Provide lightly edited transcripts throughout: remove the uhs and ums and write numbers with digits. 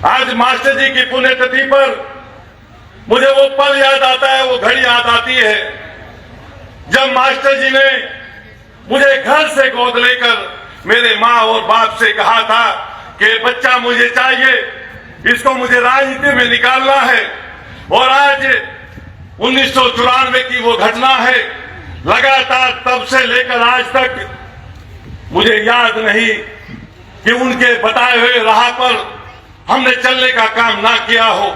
आज मास्टर जी की पुण्यतिथि पर मुझे वो पल याद आता है, वो घड़ी याद आती है जब मास्टर जी ने मुझे घर से गोद लेकर मेरे माँ और बाप से कहा था कि बच्चा मुझे चाहिए, इसको मुझे राजनीति में निकालना है। और आज 1994 की वो घटना है, लगातार तब से लेकर आज तक मुझे याद नहीं कि उनके बताए हुए राह पर हमने चलने का काम ना किया हो।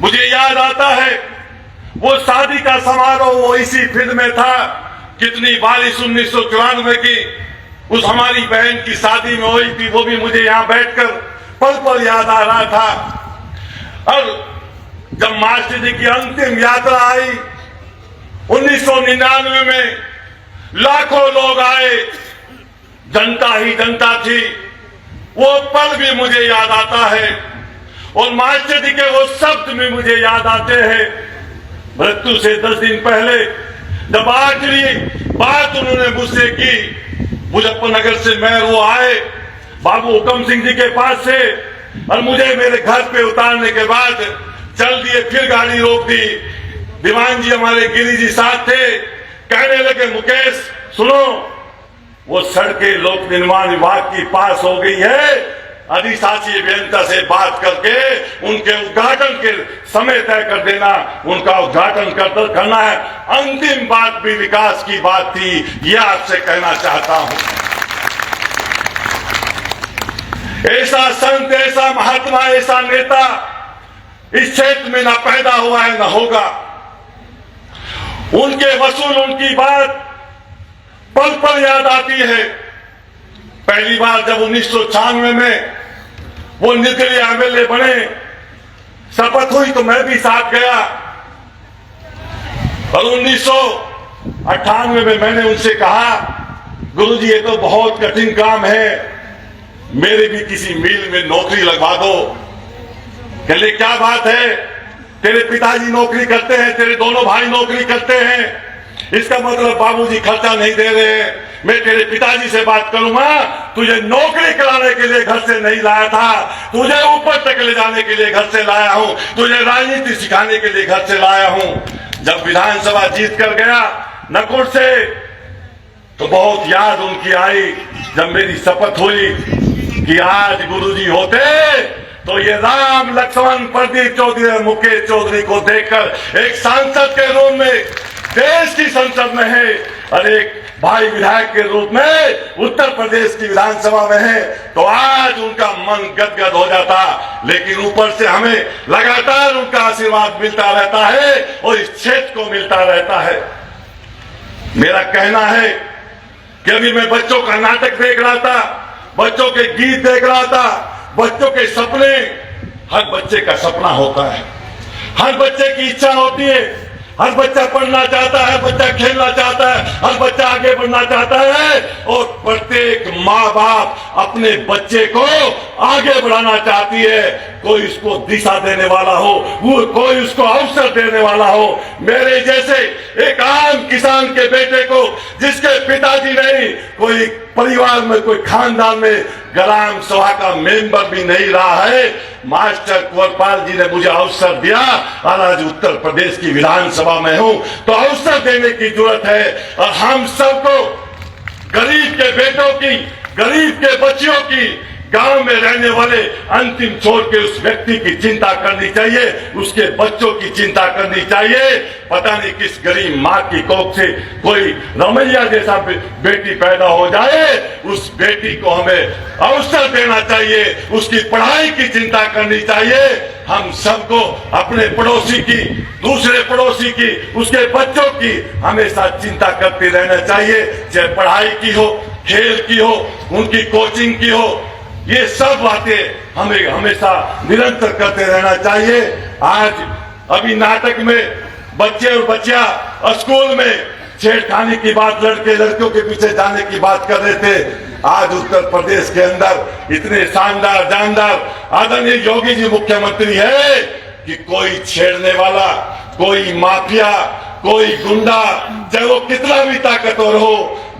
मुझे याद आता है वो शादी का समारोह वो इसी फील्ड में था, कितनी बारिश 1994 की उस हमारी बहन की शादी में हुई थी, वो भी मुझे यहाँ बैठकर पल पल याद आ रहा था। और जब मास्टर जी की अंतिम यात्रा आई 1999 में, लाखों लोग आए, जनता ही जनता थी, वो पल भी मुझे याद आता है। और मास्टर जी के वो शब्द भी मुझे याद आते हैं। मृत्यु से 10 दिन पहले जब आखिरी बात उन्होंने मुझसे की, मुजफ्फरनगर से मैं वो आए बाबू हुकम सिंह जी के पास से, और मुझे मेरे घर पे उतारने के बाद चल दिए, फिर गाड़ी रोक दी। दीवान जी हमारे गिरी जी साथ थे, कहने लगे मुकेश सुनो, वो सड़कें लोक निर्माण विभाग की पास हो गई है, अधिशासी अभियंता से बात करके उनके उद्घाटन के समय तय कर देना, उनका उद्घाटन करना है। अंतिम बात भी विकास की बात थी, यह आपसे कहना चाहता हूं। ऐसा संत, ऐसा महात्मा, ऐसा नेता इस क्षेत्र में ना पैदा हुआ है ना होगा। उनके वसूल उनकी बात पल पल याद आती है। पहली बार जब 1996 में वो निर्दलीय एमएलए बने, शपथ हुई तो मैं भी साथ गया। और 1998 में मैंने उनसे कहा गुरुजी ये तो बहुत कठिन काम है, मेरे भी किसी मिल में नौकरी लगवा दो। कहले क्या बात है, तेरे पिताजी नौकरी करते हैं, तेरे दोनों भाई नौकरी करते हैं, इसका मतलब बाबूजी खर्चा नहीं दे रहे हैं। मैं तेरे पिताजी से बात करूंगा, तुझे नौकरी कराने के लिए घर से नहीं लाया था, तुझे ऊपर तक ले जाने के लिए घर से लाया हूं, तुझे राजनीति सिखाने के लिए घर से लाया हूं। जब विधानसभा जीत कर गया नकुल से, तो बहुत याद उनकी आई जब मेरी शपथ हुई कि आज गुरुजी होते तो ये राम लक्ष्मण प्रदीप चौधरी और मुकेश चौधरी को देखकर एक सांसद के रूप में देश की संसद में है और एक भाई विधायक के रूप में उत्तर प्रदेश की विधानसभा में है, तो आज उनका मन गदगद हो जाता। लेकिन ऊपर से हमें लगातार उनका आशीर्वाद मिलता रहता है और इस क्षेत्र को मिलता रहता है। मेरा कहना है कि अभी मैं बच्चों का नाटक देख रहा था, बच्चों के गीत देख रहा था, बच्चों के सपने, हर बच्चे का सपना होता है, हर बच्चे की इच्छा होती है, हर बच्चा पढ़ना चाहता है, बच्चा खेलना चाहता है, हर बच्चा आगे बढ़ना चाहता है। और प्रत्येक माँ बाप अपने बच्चे को आगे बढ़ाना चाहती है, कोई उसको दिशा देने वाला हो, वो कोई उसको अवसर देने वाला हो। मेरे जैसे एक आम किसान के बेटे को, जिसके पिताजी नहीं, कोई परिवार में, कोई खानदान में ग्राम सभा का मेंबर भी नहीं रहा है, मास्टर कुंवरपाल जी ने मुझे अवसर दिया और आज उत्तर प्रदेश की विधानसभा में हूं, तो अवसर देने की जरूरत है। और हम सबको गरीब के बेटों की, गरीब के बच्चियों की, गांव में रहने वाले अंतिम छोर के उस व्यक्ति की चिंता करनी चाहिए, उसके बच्चों की चिंता करनी चाहिए। पता नहीं किस गरीब माँ की कोख से कोई रमैया जैसा बेटी पैदा हो जाए, उस बेटी को हमें अवसर देना चाहिए, उसकी पढ़ाई की चिंता करनी चाहिए। हम सबको अपने पड़ोसी की, दूसरे पड़ोसी की, उसके बच्चों की हमेशा चिंता करते रहना चाहिए, चाहे पढ़ाई की हो, खेल की हो, उनकी कोचिंग की हो, ये सब बातें हमें हमेशा निरंतर करते रहना चाहिए। आज अभी नाटक में बच्चे और बच्चियां स्कूल में छेड़खानी की बात, लड़के लड़कियों के पीछे जाने की बात कर रहे थे। आज उत्तर प्रदेश के अंदर इतने शानदार जानदार आदरणीय योगी जी मुख्यमंत्री है कि कोई छेड़ने वाला, कोई माफिया, कोई गुंडा, चाहे वो कितना भी ताकतवर हो,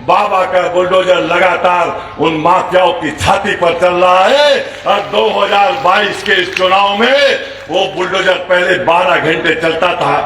बाबा का बुलडोजर लगातार उन माफियाओं की छाती पर चल रहा है। और 2022 के इस चुनाव में वो बुलडोजर पहले 12 घंटे चलता था,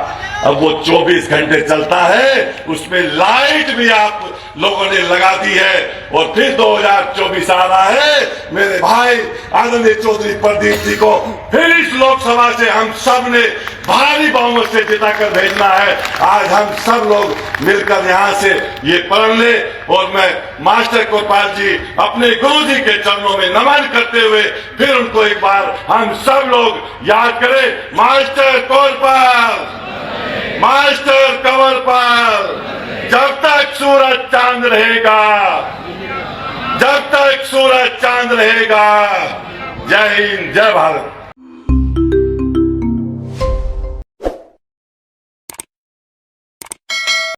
अब वो 24 घंटे चलता है। उसमें लाइट भी आप लोगों ने लगा दी है। और फिर 2024 आ रहा है। मेरे भाई आदरणीय चौधरी प्रदीप जी को फिर इस लोकसभा से हम सब ने भारी बहुमत से जिताकर भेजना है। आज हम सब लोग मिलकर यहाँ से ये पढ़ ले। और मैं मास्टर कोतवाल जी अपने गुरु जी के चरणों में नमन करते हुए फिर उनको एक बार हम सब लोग याद करें। मास्टर कोतवाल, मास्टर कंवरपाल, जब तक सूरज चांद रहेगा, जब तक सूरज चांद रहेगा। जय हिंद, जय भारत।